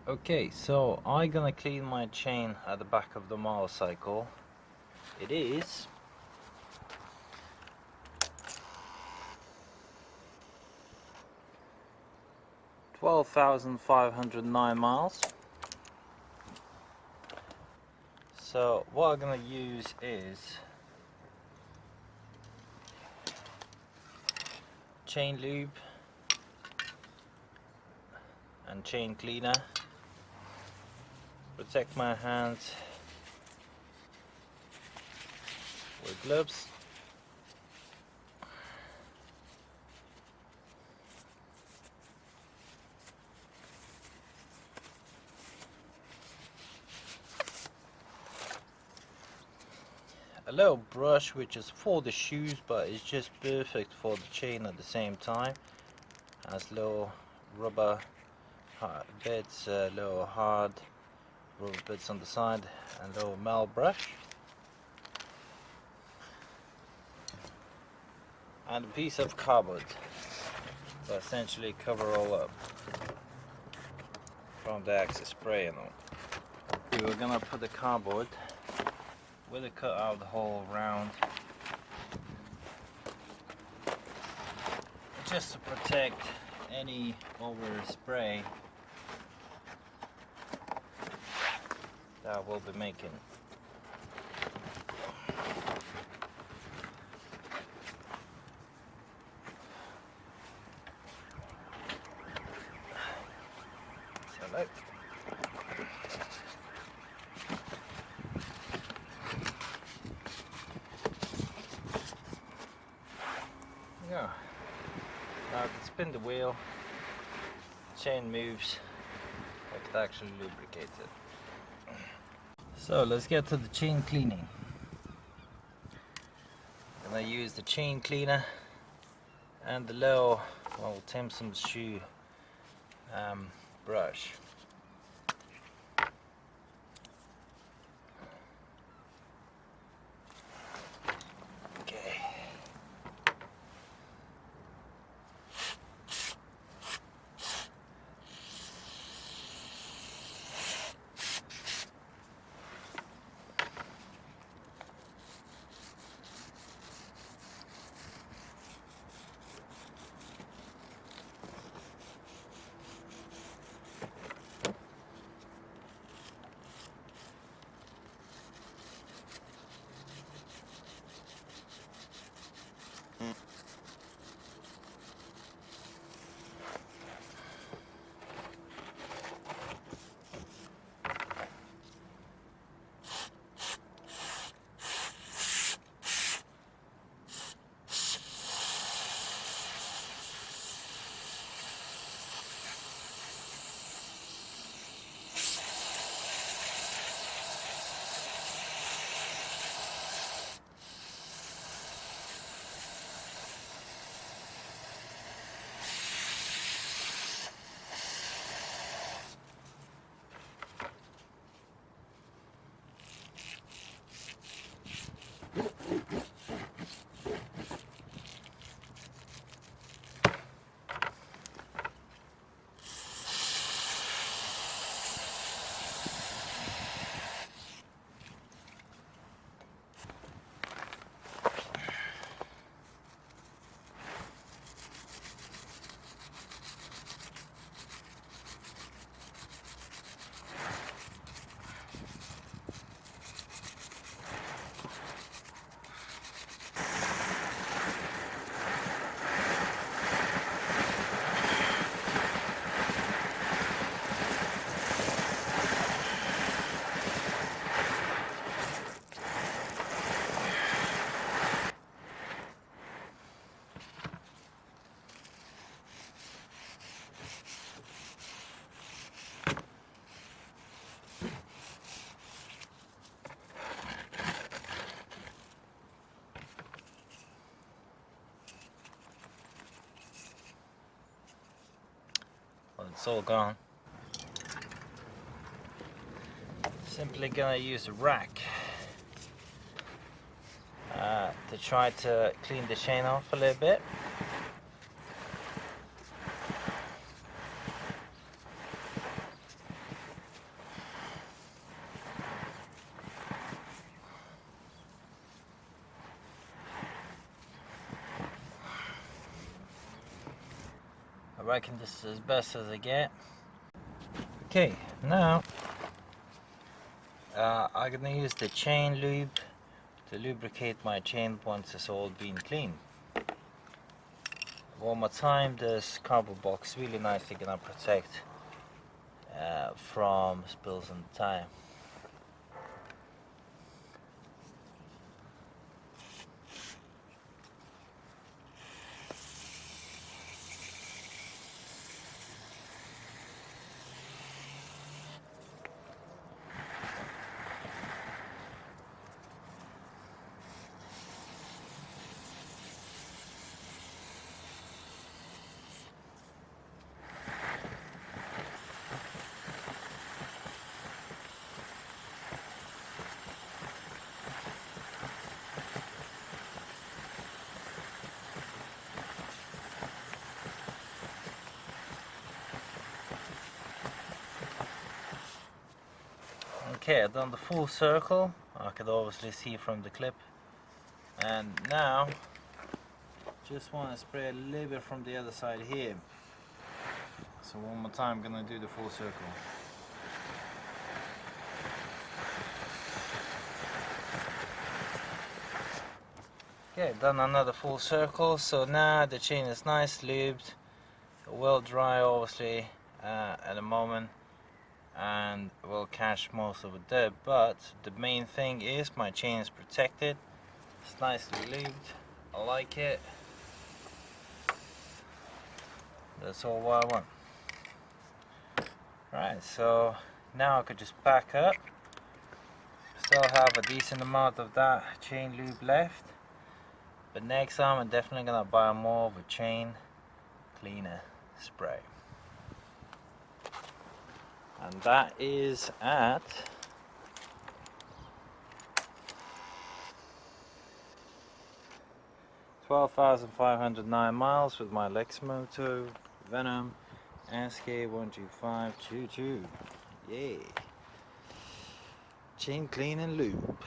Okay, so I'm gonna clean my chain at the back of the motorcycle. It is 12,509 miles. So what I'm gonna use is chain lube and chain cleaner. Protect my hands with gloves. A little brush which is for the shoes, but it's just perfect for the chain at the same time. Has little rubber bits, little hard rubber bits on the side, and little metal brush, and a piece of cardboard to essentially cover all up from the excess spray and all. We're gonna put the cardboard with a cut out the hole round, just to protect any overspray that we'll be making. Select. Yeah. Now I can spin the wheel, chain moves, I could actually lubricate it. So let's get to the chain cleaning. I'm gonna use the chain cleaner and the little, well, Timson's shoe brush. Okay. Well, it's all gone. Simply gonna use a rack to try to clean the chain off a little bit. reckon this is as best as I get. Okay, now I'm gonna use the chain lube to lubricate my chain once it's all been cleaned. One more time, this cardboard box really nicely gonna protect from spills on the tire. Okay, I've done the full circle. I could obviously see from the clip. And now, just want to spray a little bit from the other side here. So one more time, I'm gonna do the full circle. Okay, done another full circle. So now the chain is nice lubed, well dry obviously at the moment, and will catch most of the dirt, but the main thing is my chain is protected. It's nicely lubed. I like it. That's all what I want. Right, so now I could just pack up. Still have a decent amount of that chain lube left, but next time I'm definitely gonna buy more of a chain cleaner spray. And that is at 12,509 miles with my Lexmoto Venom SK125-22. Yay! Chain clean and lube.